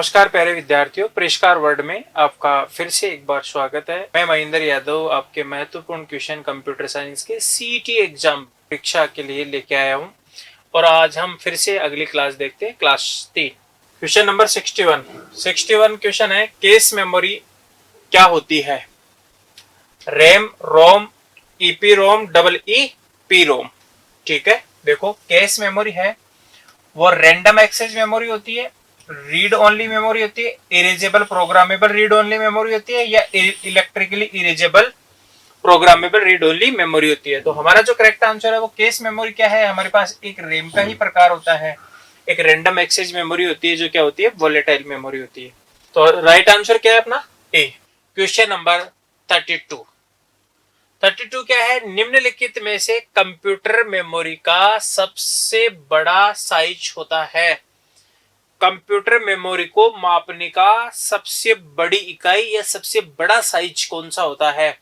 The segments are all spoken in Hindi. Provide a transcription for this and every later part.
नमस्कार प्यारे विद्यार्थियों, परिष्कार वर्ड में आपका फिर से एक बार स्वागत है। मैं महेंद्र यादव आपके महत्वपूर्ण क्वेश्चन कंप्यूटर साइंस के सीईटी एग्जाम परीक्षा के लिए लेके आया हूं और आज हम फिर से अगली क्लास देखते हैं, क्लास 3 क्वेश्चन नंबर 61 क्वेश्चन है, केस मेमोरी क्या होती है? रैम, रोम, ईपी रोम, डबल ई पी रोम। ठीक है, देखो केस मेमोरी है वो रैंडम एक्सेस मेमोरी होती है, रीड ओनली मेमोरी होती है, erasable programmable read only memory होती है, या electrically erasable programmable read only memory होती है। तो हमारा जो करेक्ट आंसर है वो केस मेमोरी क्या है? हमारे पास एक रैम का ही प्रकार होता है, एक रैंडम एक्सेस मेमोरी होती है जो क्या होती है? वोलेटाइल मेमोरी होती है। तो राइट आंसर क्या है अपना? ए। क्वेश्चन नंबर 32 क्या है? निम्नलिखित में से कंप्यूटर मेमोरी का सबसे बड़ा साइज होता है। कंप्यूटर मेमोरी को मापने का सबसे बड़ी इकाई या सबसे बड़ा साइज कौन सा होता है?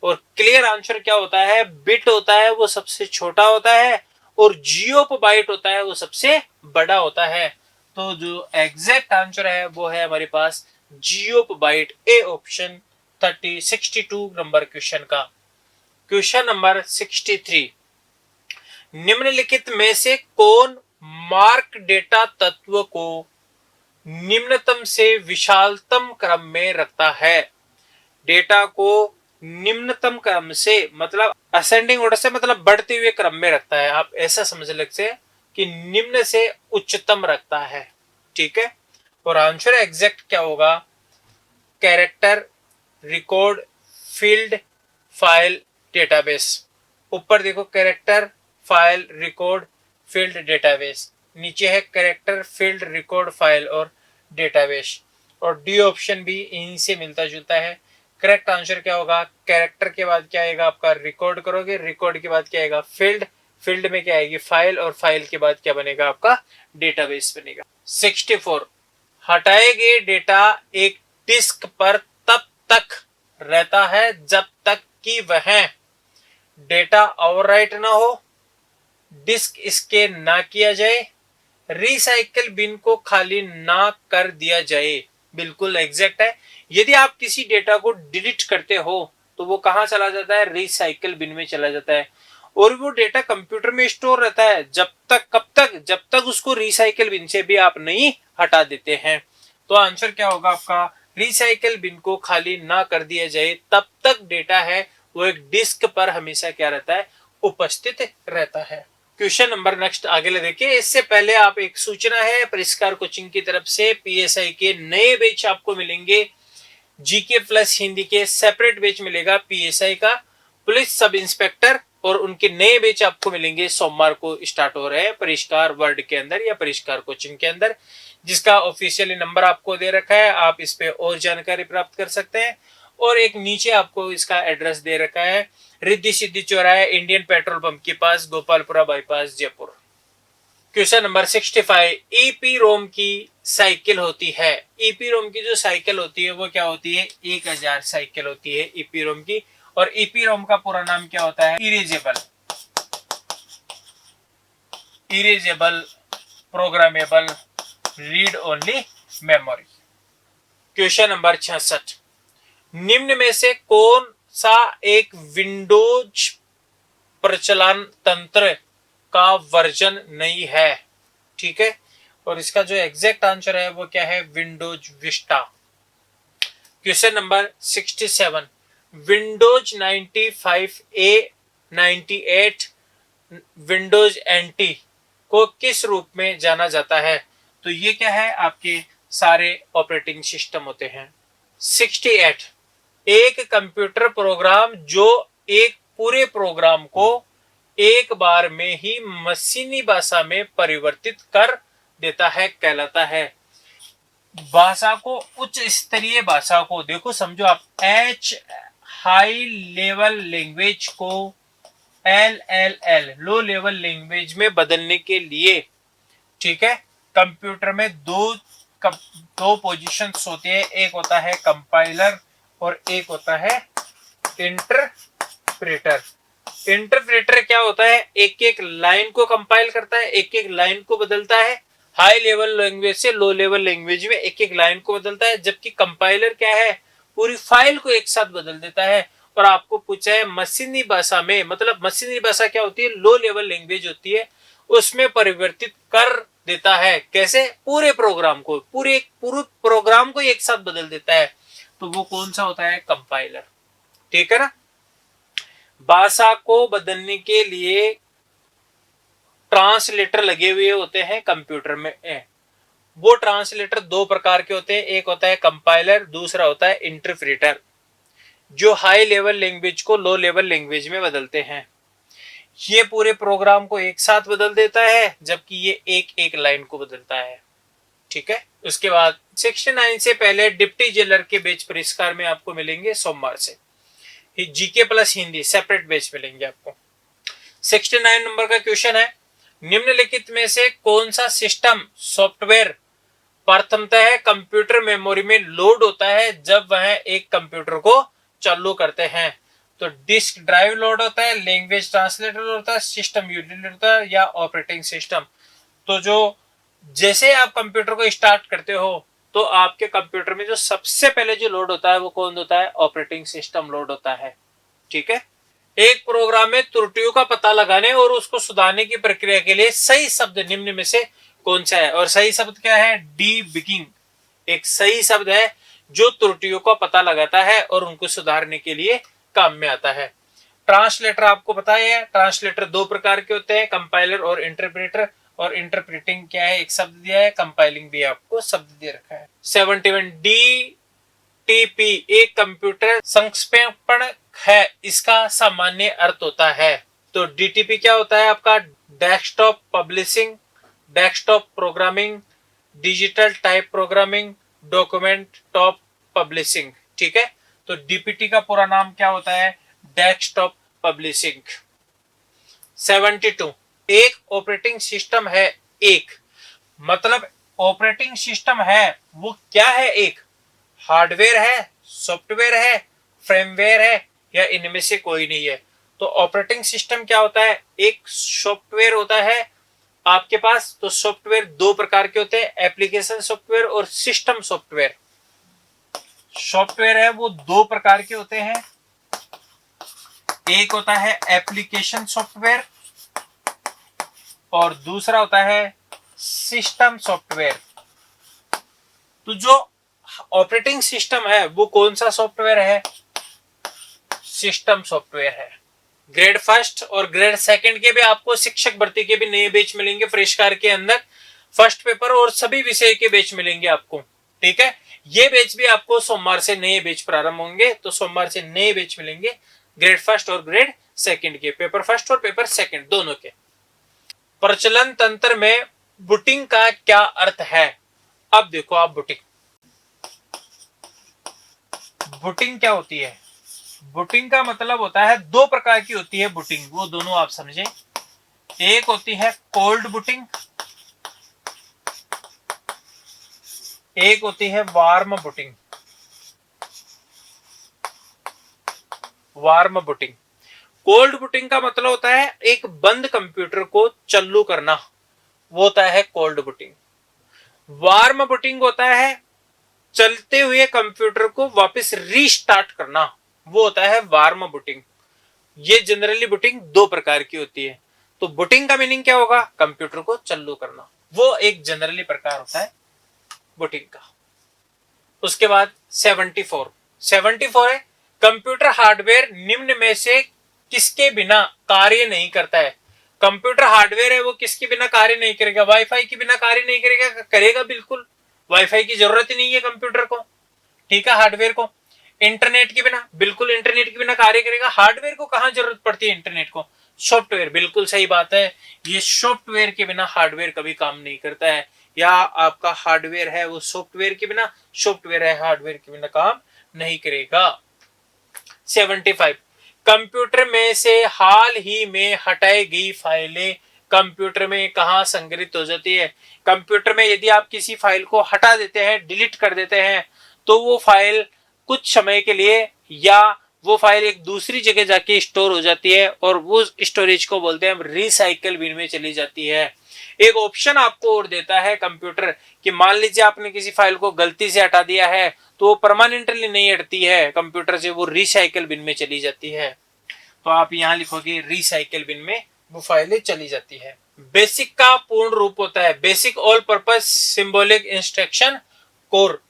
और क्लियर आंसर क्या होता है? बिट होता है वो सबसे छोटा होता है और जियोप बाइट होता है वो सबसे बड़ा होता है। तो जो एग्जैक्ट आंसर है वो है हमारे पास जियोप बाइट, ए ऑप्शन 62 नंबर क्वेश्चन का। क्वेश्चन नंबर 63, निम्नलिखित में से कौन मार्क डेटा तत्व को निम्नतम से विशालतम क्रम में रखता है? डेटा को निम्नतम क्रम से मतलब असेंडिंग ऑर्डर से मतलब बढ़ते हुए क्रम में रखता है। आप ऐसा समझ सकते हैं कि निम्न से उच्चतम रखता है। ठीक है, और आंसर एग्जैक्ट क्या होगा? Character, record, field, file, database. ऊपर देखो character, file, record, field, database. नीचे है कैरेक्टर, फील्ड, रिकॉर्ड, फाइल और डेटाबेस। और डी ऑप्शन भी इन्हीं से मिलता जुलता है। करेक्ट आंसर क्या होगा? कैरेक्टर के बाद क्या आएगा आपका? रिकॉर्ड करोगे, रिकॉर्ड के बाद क्या आएगा? फील्ड, फील्ड में क्या आएगी? फाइल, और फाइल के बाद क्या बनेगा आपका? डेटाबेस बनेगा। 64, हटाए गए डेटा एक डिस्क पर तब तक रहता है जब तक कि वह डेटा ओवरराइट ना हो, डिस्क स्कैन ना किया जाए, रिसाइकल बिन को खाली ना कर दिया जाए। बिल्कुल एग्जैक्ट है। यदि आप किसी डेटा को डिलीट करते हो तो वो कहां चला जाता है? रिसाइकल बिन में चला जाता है। और वो डेटा कंप्यूटर में स्टोर रहता है जब तक, कब तक? जब तक उसको रिसाइकल बिन से भी आप नहीं हटा देते हैं। तो आंसर क्या होगा आपका? रिसाइकल बिन को खाली ना कर दिया जाए तब तक डेटा है वो एक डिस्क पर हमेशा क्या रहता है? उपस्थित रहता है। क्वेश्चन नंबर नेक्स्ट आगे ले देखिए। इससे पहले आप एक सूचना है, परिष्कार कोचिंग की तरफ से पीएसआई के नए बैच आपको मिलेंगे। जीके प्लस हिंदी के सेपरेट बैच मिलेगा पीएसआई का, पुलिस सब इंस्पेक्टर, और उनके नए बैच आपको मिलेंगे सोमवार को स्टार्ट हो रहे हैं परिष्कार वर्ड के अंदर या परिष्कार कोचिंग के अंदर, जिसका ऑफिशियली नंबर आपको दे रखा है। आप इस पे और जानकारी प्राप्त कर सकते हैं। और एक नीचे आपको इसका एड्रेस दे रखा है, रिद्धि सिद्धि चौराहे, इंडियन पेट्रोल पंप के पास, Gopalpura bypass, Jaipur. Question number 65, EPROM की साइकिल होती है। ईपी रोम की जो साइकिल होती है वो क्या होती है? 1000 साइकिल होती है ईपी रोम की। और ईपी रोम का पूरा नाम क्या होता है? Erasable programmable read only memory. Question number 66, निम्न में से कौन सा एक विंडोज प्रचलन तंत्र का वर्जन नहीं है? ठीक है, और इसका जो एग्जैक्ट आंसर है वो क्या है? Windows Vista. Question number 67, Windows 95A, 98, Windows NT को किस रूप में जाना जाता है? तो ये क्या है? आपके सारे ऑपरेटिंग सिस्टम होते हैं। 68, एक कंप्यूटर प्रोग्राम जो एक पूरे प्रोग्राम को एक बार में ही मशीनी भाषा में परिवर्तित कर देता है कहलाता है। भाषा को, उच्च स्तरीय भाषा को, देखो समझो आप, एच हाई लेवल लैंग्वेज को LLL लो लेवल लैंग्वेज में बदलने के लिए, ठीक है, कंप्यूटर में दो पोजीशंस होते हैं। एक होता है कंपाइलर और एक होता है इंटरप्रेटर। इंटरप्रेटर क्या होता है? एक एक लाइन को कंपाइल करता है, एक एक लाइन को बदलता है, हाई लेवल लैंग्वेज से लो लेवल लैंग्वेज में एक एक लाइन को बदलता है, जबकि कंपाइलर क्या है, पूरी फाइल को एक साथ बदल देता है। और आपको पूछा है मशीनी भाषा में, मतलब मशीनी भाषा क्या होती है, लो लेवल लैंग्वेज होती है, उसमें परिवर्तित कर देता है। कैसे? पूरे प्रोग्राम को, पूरे प्रोग्राम को एक साथ बदल देता है। तो वो कौन सा होता है? कंपाइलर। ठीक है ना। भाषा को बदलने के लिए ट्रांसलेटर लगे हुए होते हैं कंप्यूटर में। वो ट्रांसलेटर दो प्रकार के होते हैं, एक होता है कंपाइलर, दूसरा होता है इंटरप्रेटर, जो हाई लेवल लैंग्वेज को लो लेवल लैंग्वेज में बदलते हैं। ये पूरे प्रोग्राम को एक साथ बदल देता है, जबकि ये एक एक लाइन को बदलता है। ठीक है। उसके बाद 69 से पहले डिप्टी जेलर के बैच पुरस्कार में आपको मिलेंगे सोमवार से। GK plus Hindi separate batch मिलेंगे आपको। 69 नंबर का क्वेश्चन है, निम्नलिखित में से कौन सा सिस्टम सॉफ्टवेयर प्रथमतः कंप्यूटर मेमोरी में लोड होता है जब वह एक कंप्यूटर को चालू करते हैं? तो डिस्क ड्राइव लोड होता है, लैंग्वेज ट्रांसलेटर होता है, सिस्टम यूटिलिटी होता है, या ऑपरेटिंग सिस्टम। तो जो जैसे आप कंप्यूटर को स्टार्ट करते हो तो आपके कंप्यूटर में जो सबसे पहले जो लोड होता है वो कौन होता है? ऑपरेटिंग सिस्टम लोड होता है। ठीक है। एक प्रोग्राम में त्रुटियों का पता लगाने और उसको सुधारने की प्रक्रिया के लिए सही शब्द निम्न में से कौन सा है? और सही शब्द क्या है? डीबगिंग एक सही शब्द है जो त्रुटियों का पता लगाता है और उनको सुधारने के लिए काम में आता है। ट्रांसलेटर आपको पता है, ट्रांसलेटर दो प्रकार के होते हैं, कंपाइलर और इंटरप्रेटर। और इंटरप्रेटिंग क्या है? एक शब्द दिया है, कंपाइलिंग भी आपको शब्द दे रखा है। 71 डीटीपी एक कंप्यूटर संक्षेपण है, इसका सामान्य अर्थ होता है। तो डीटीपी क्या होता है आपका? Desktop publishing, desktop programming, digital type programming, document top publishing. ठीक है। तो डीपीटी का पूरा नाम क्या होता है? Desktop publishing. 72 एक ऑपरेटिंग सिस्टम है। एक मतलब ऑपरेटिंग सिस्टम है वो क्या है? एक हार्डवेयर है, सॉफ्टवेयर है, फ्रेमवेयर है, या इनमें से कोई नहीं है। तो ऑपरेटिंग सिस्टम क्या होता है? एक सॉफ्टवेयर होता है आपके पास। तो सॉफ्टवेयर दो प्रकार के होते हैं, एप्लीकेशन सॉफ्टवेयर और सिस्टम सॉफ्टवेयर। सॉफ्टवेयर है वो दो प्रकार के होते हैं, एक होता है एप्लीकेशन सॉफ्टवेयर और दूसरा होता है सिस्टम सॉफ्टवेयर। तो जो ऑपरेटिंग सिस्टम है वो कौन सा सॉफ्टवेयर है? सिस्टम सॉफ्टवेयर है। ग्रेड फर्स्ट और ग्रेड सेकंड के भी आपको शिक्षक भर्ती के भी नए बैच मिलेंगे फ्रेशकार के अंदर। फर्स्ट पेपर और सभी विषय के बैच मिलेंगे आपको। ठीक है। ये बैच भी आपको सोमवार से नए बैच प्रारंभ होंगे, तो सोमवार से नए बैच मिलेंगे ग्रेड फर्स्ट और ग्रेड सेकंड के, पेपर फर्स्ट और पेपर सेकंड दोनों के। प्रचलन तंत्र में बूटिंग का क्या अर्थ है? अब देखो आप, बूटिंग क्या होती है? बूटिंग का मतलब होता है, दो प्रकार की होती है बूटिंग, वो दोनों आप समझें। एक होती है कोल्ड बूटिंग, एक होती है warm booting. Warm booting, cold booting का मतलब होता है एक बंद कंप्यूटर को चालू करना, वो होता है कोल्ड बूटिंग। वार्म बूटिंग होता है चलते हुए कंप्यूटर को वापस रीस्टार्ट करना, वो होता है वार्म बूटिंग। ये जनरली बूटिंग दो प्रकार की होती है। तो बूटिंग का मीनिंग क्या होगा? कंप्यूटर को चालू करना, वो एक जनरली प्रकार होता है बूटिंग का। उसके बाद 74 है, कंप्यूटर हार्डवेयर निम्न में से किसके बिना कार्य नहीं करता है? कंप्यूटर हार्डवेयर है वो किसके बिना कार्य नहीं करेगा? वाईफाई के बिना कार्य नहीं करेगा? करेगा बिल्कुल। वाईफाई की जरूरत ही नहीं है कंप्यूटर को। ठीक है। हार्डवेयर को इंटरनेट के बिना, बिल्कुल इंटरनेट के बिना कार्य करेगा। हार्डवेयर को कहां जरूरत पड़ती है इंटरनेट को? सॉफ्टवेयर, बिल्कुल सही बात है। ये सॉफ्टवेयर के बिना हार्डवेयर कभी काम नहीं करता है, या आपका हार्डवेयर है वो सॉफ्टवेयर के बिना, सॉफ्टवेयर है हार्डवेयर के बिना काम नहीं करेगा। 75 कंप्यूटर में से हाल ही में हटाई गई फाइलें कंप्यूटर में कहां संग्रहित हो जाती है? कंप्यूटर में यदि आप किसी फाइल को हटा देते हैं, डिलीट कर देते हैं, तो वो फाइल कुछ समय के लिए या वो फाइल एक दूसरी जगह जाके स्टोर हो जाती है और वो स्टोरेज को बोलते हैं हम रिसाइकल बिन में चली जाती है। एक ऑप्शन आपको और देता है कंप्यूटर कि मान लीजिए आपने किसी फाइल को गलती से हटा दिया है तो वो परमानेंटली नहीं हटती है कंप्यूटर से, वो रिसाइकल बिन में चली जाती है। तो आप यहां लिखोगे रिसाइकल बिन में वो फाइलें चली जाती है। बेसिक का पूर्ण रूप होता है basic all purpose symbolic instruction code,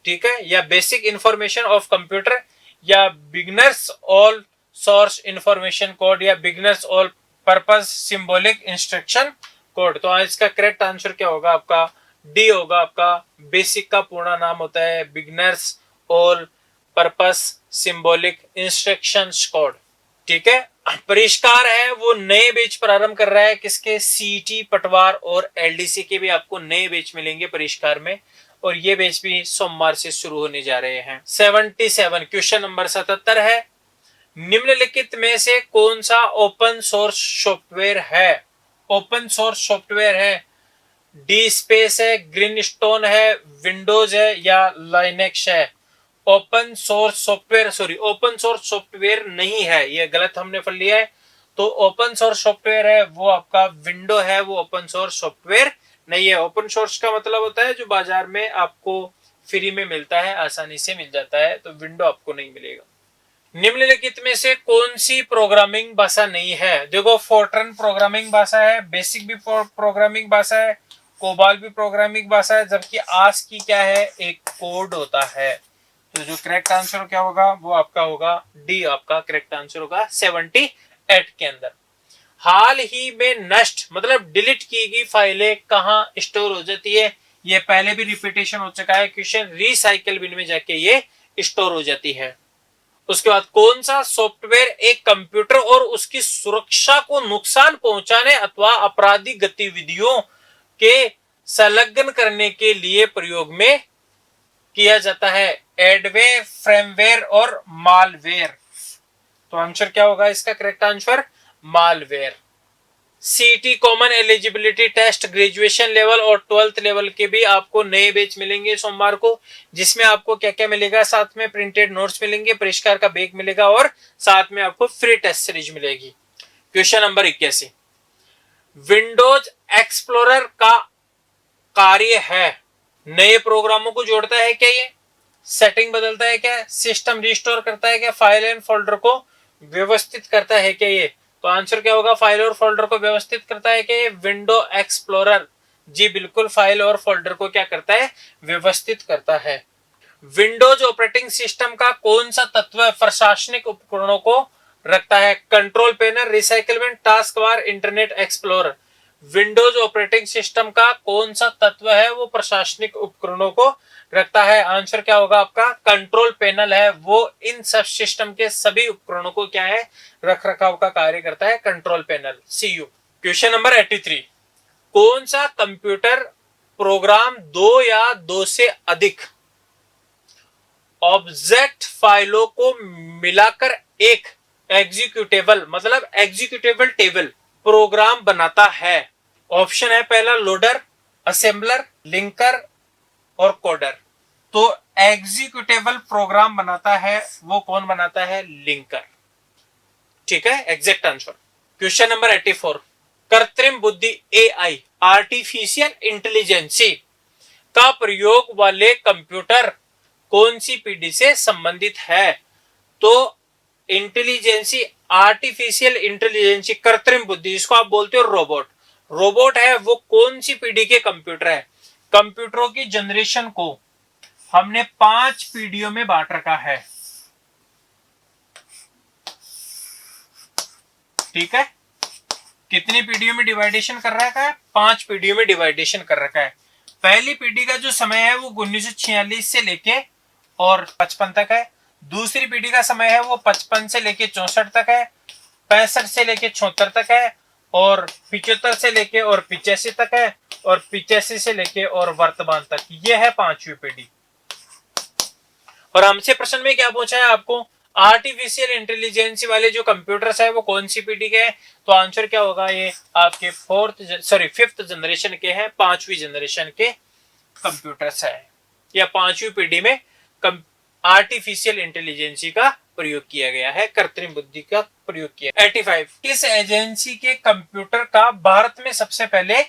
ठीक है, या बेसिक इंफॉर्मेशन ऑफ कंप्यूटर, या beginners all source information code, या beginners all purpose symbolic instruction code. तो इसका करेक्ट आंसर क्या होगा आपका? डी होगा आपका। बेसिक का पूर्ण नाम होता है beginners all purpose symbolic instructions code, ठीक है। परिष्कार है वो नए बैच प्रारंभ कर रहा है किसके? सीईटी, पटवार और एलडीसी के भी आपको नए बैच मिलेंगे परिष्कार में, और ये बैच भी सोमवार से शुरू होने जा रहे हैं। 77 क्वेश्चन नंबर 77 है, निम्नलिखित में से कौन सा ओपन सोर्स सॉफ्टवेयर है? ओपन सोर्स सॉफ्टवेयर है, डी स्पेस है, ग्रीनस्टोन है, विंडोज है, या लाइनेक्स है। ओपन सोर्स सॉफ्टवेयर नहीं है, ये गलत हमने पढ़ लिया है। तो ओपन सोर्स सॉफ्टवेयर है वो आपका विंडो है, वो ओपन सोर्स सॉफ्टवेयर नहीं है। ओपन सोर्स का मतलब होता है जो बाजार में आपको फ्री में मिलता है, आसानी से मिल जाता है, तो विंडो आपको नहीं मिलेगा। निम्नलिखित में से कौन सी प्रोग्रामिंग भाषा नहीं है? देखो, फोर्ट्रन प्रोग्रामिंग भाषा है, बेसिक भी प्रोग्रामिंग भाषा है, कोबाल भी प्रोग्रामिंग भाषा है, जबकि आस्की क्या है? एक कोड होता है। तो जो करेक्ट आंसर क्या होगा वो आपका होगा डी, आपका करेक्ट आंसर होगा 78 के अंदर। हाल ही में नष्ट मतलब डिलीट की गई फाइलें कहां स्टोर हो जाती है? ये पहले भी रिपीटेशन हो चुका है क्वेश्चन, रिसाइकल बिन में जाके ये स्टोर हो जाती है। उसके बाद कौन सा सॉफ्टवेयर एक कंप्यूटर और उसकी सुरक्षा को नुकसान पहुंचाने अथवा आपराधिक गतिविधियों के संलग्न करने के लिए प्रयोग में किया जाता है? एडवे, फ्रेमवेयर और मालवेयर। तो आंसर क्या होगा इसका? Correct answer malware. CET common eligibility test graduation level और 12th लेवल के भी आपको नए बैच मिलेंगे सोमवार को, जिसमें आपको क्या क्या मिलेगा? साथ में प्रिंटेड नोट्स मिलेंगे, परिष्कार का बैग मिलेगा और साथ में आपको फ्री टेस्ट सीरीज मिलेगी। क्वेश्चन नंबर 81, विंडोज एक्सप्लोरर का कार्य है नए प्रोग्रामों को जोड़ता है क्या? ये सेटिंग बदलता है क्या? सिस्टम रिस्टोर करता है क्या? फाइल एंड फोल्डर को व्यवस्थित करता है क्या? ये तो आंसर क्या होगा? फाइल और फोल्डर को व्यवस्थित करता है क्या ये विंडो एक्सप्लोरर? जी बिल्कुल, फाइल और फोल्डर को क्या करता है? व्यवस्थित करता है। विंडोज ऑपरेटिंग सिस्टम का कौन सा तत्व प्रशासनिक उपकरणों को रखता है? Control panel, recycle bin, task bar, internet explorer. Windows operating system का कौन सा तत्व है वो प्रशासनिक उपकरणों को रखता है? आंसर क्या होगा आपका? कंट्रोल पैनल है, वो इन सब सिस्टम के सभी उपकरणों को क्या है? रख रखाव का कार्य करता है control panel, CU. Question number 83, कौन सा कंप्यूटर प्रोग्राम दो या दो से अधिक ऑब्जेक्ट फाइलों को मिलाकर एक एग्जीक्यूटेबल मतलब एग्जीक्यूटेबल टेबल प्रोग्राम बनाता है? ऑप्शन है पहला लोडर, असेंबलर, लिंकर और कोडर। तो एग्जीक्यूटेबल प्रोग्राम बनाता है वो कौन बनाता है? लिंकर, ठीक है, एग्जैक्ट आंसर। क्वेश्चन नंबर 84, कृत्रिम बुद्धि एआई आर्टिफिशियल इंटेलिजेंसी का प्रयोग वाले कंप्यूटर कौन सी पीढ़ी से संबंधित है? तो इंटेलिजेंसी, आर्टिफिशियल इंटेलिजेंसी, कृत्रिम बुद्धि, इसको आप बोलते हो रोबोट। रोबोट है वो कौन सी पीढ़ी के कंप्यूटर है? कंप्यूटरों की जनरेशन को हमने 5 पीढ़ियों में बांट रखा है, ठीक है। कितनी पीढ़ियों में डिवाइडेशन कर रखा है? 5 पीढ़ियों में डिवाइडेशन कर रखा है। पहली पीढ़ी का जो समय है वो 1946 से लेके और 55 तक है। दूसरी पीढ़ी का समय है वो 55 से लेके 64 तक है, 65 से लेके 76 तक है, और 75 से लेके और 85 तक है, और 85 से लेके और वर्तमान तक। ये है 5वीं पीढ़ी। और हमसे प्रश्न में क्या पूछा है आपको? आर्टिफिशियल इंटेलिजेंस वाले जो कंप्यूटर्स है वो कौन सी पीढ़ी के हैं? तो आंसर क्या होगा? ये आपके 5th जनरेशन के हैं, 5वीं जनरेशन के कंप्यूटर्स है, या 5वीं पीढ़ी में आर्टिफिशियल इंटेलिजेंस का प्रयोग किया गया है, कृत्रिम बुद्धि का प्रयोग किया। 85 किस एजेंसी के कंप्यूटर का भारत में सबसे पहले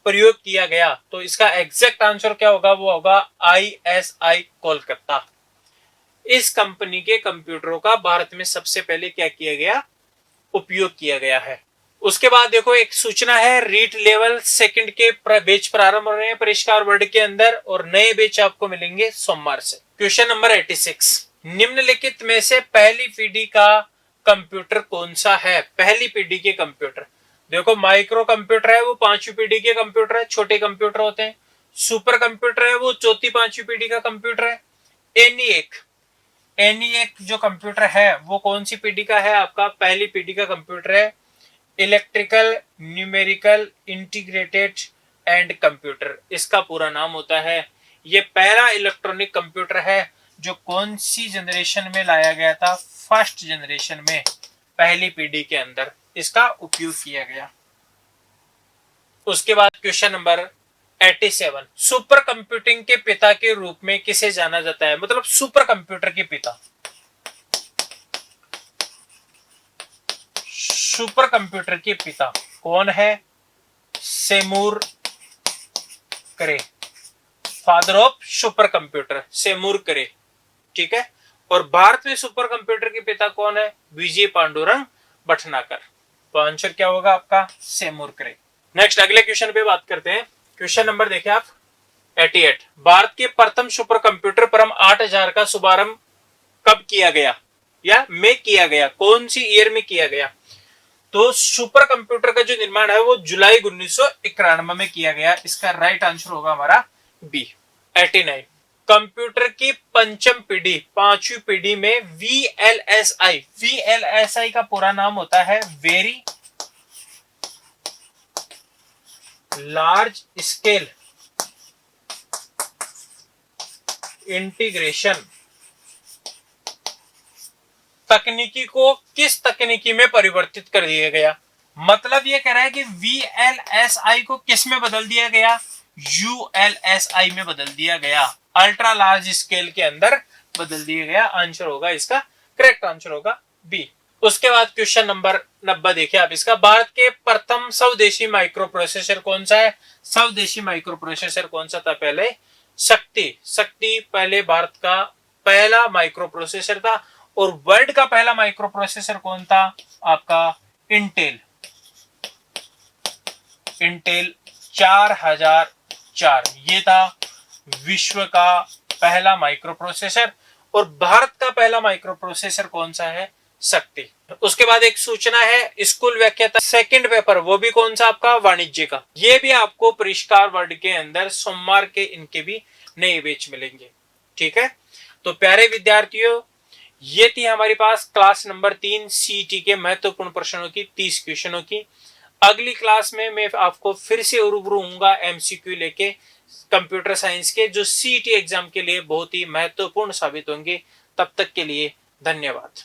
प्रयोग किया गया? तो इसका एग्जैक्ट आंसर क्या होगा? वो होगा ISI कोलकाता। इस कंपनी के कंप्यूटरों का भारत में सबसे पहले क्या किया गया? उपयोग किया गया है। उसके बाद देखो एक सूचना है, रीट लेवल सेकंड के बैच प्रारंभ हो रहे हैं परिष्कार वर्ड के अंदर और नए बैच आपको मिलेंगे सोमवार से। क्वेश्चन नंबर 86 निम्नलिखित में से पहली पीढ़ी का कंप्यूटर कौन सा है? पहली पीढ़ी के कंप्यूटर देखो, माइक्रो कंप्यूटर है वो 5वीं पीढ़ी के कंप्यूटर है, छोटे कंप्यूटर होते हैं। सुपर कंप्यूटर है वो 4थी 5वीं पीढ़ी का कंप्यूटर है। एनिएक जो कंप्यूटर है वो कौन सी पीढ़ी का है? आपका पहली पीढ़ी का कंप्यूटर है। Electrical numerical integrated and computer इसका पूरा नाम होता है। ये पहला इलेक्ट्रॉनिक कंप्यूटर है जो कौन सी जनरेशन में लाया गया था? फर्स्ट जनरेशन में, पहली पीढ़ी के अंदर इसका उपयोग किया गया। उसके बाद क्वेश्चन नंबर 87 सुपर कंप्यूटिंग के पिता के रूप में किसे जाना जाता है? मतलब सुपर कंप्यूटर के पिता, सुपर कंप्यूटर के पिता कौन है? सेमूर करे, father of super computer Semur करे, ठीक है। और भारत में सुपर कंप्यूटर के पिता कौन है? विजय पांडुरंग भटनागर। तो आंसर क्या होगा आपका? सेमूर करे। नेक्स्ट अगले क्वेश्चन पे बात करते हैं। क्वेश्चन नंबर देखिए आप 88 भारत के प्रथम सुपर कंप्यूटर परम 8000 का शुभारंभ कब किया गया या में किया गया? कौन सी ईयर में किया गया? तो सुपर कंप्यूटर का जो निर्माण है वो जुलाई 1991 में किया गया। इसका राइट आंसर होगा हमारा बी। 89 कंप्यूटर की पंचम पीढ़ी, 5वीं पीढ़ी में VLSI का पूरा नाम होता है वेरी लार्ज स्केल इंटीग्रेशन तकनीकी को किस तकनीकी में परिवर्तित कर दिया गया? मतलब ये कह रहा है कि VLSI को किस में बदल दिया गया? ULSI में बदल दिया गया, अल्ट्रा लार्ज स्केल के अंदर बदल दिया गया। आंसर होगा इसका, करेक्ट आंसर होगा बी। उसके बाद क्वेश्चन नंबर 90 देखिए आप इसका, भारत के प्रथम स्वदेशी माइक्रो प्रोसेसर कौन सा है? स्वदेशी माइक्रो प्रोसेसर कौन सा था पहले? शक्ति पहले भारत का पहला माइक्रो प्रोसेसर था। और वर्ल्ड का पहला माइक्रो प्रोसेसर कौन था? आपका इंटेल 4004, ये था विश्व का पहला माइक्रो प्रोसेसर। और भारत का पहला माइक्रो प्रोसेसर कौन सा है? शक्ति। उसके बाद एक सूचना है, स्कूल व्याख्याता सेकंड पेपर, वो भी कौन सा? आपका वाणिज्य का। ये भी आपको परिष्कार वर्ड के अंदर सोमवार के इनके भी नए बैच मिलेंगे, ठीक है। तो प्यारे विद्यार्थियों, ये थी हमारे पास क्लास नंबर 3 सीईटी के महत्वपूर्ण प्रश्नों की 30 क्वेश्चनों की। अगली क्लास में मैं आपको फिर से रूबरू होऊंगा एमसीक्यू लेके कंप्यूटर साइंस के, जो सीईटी एग्जाम के लिए बहुत ही महत्वपूर्ण साबित होंगे। तब तक के लिए धन्यवाद।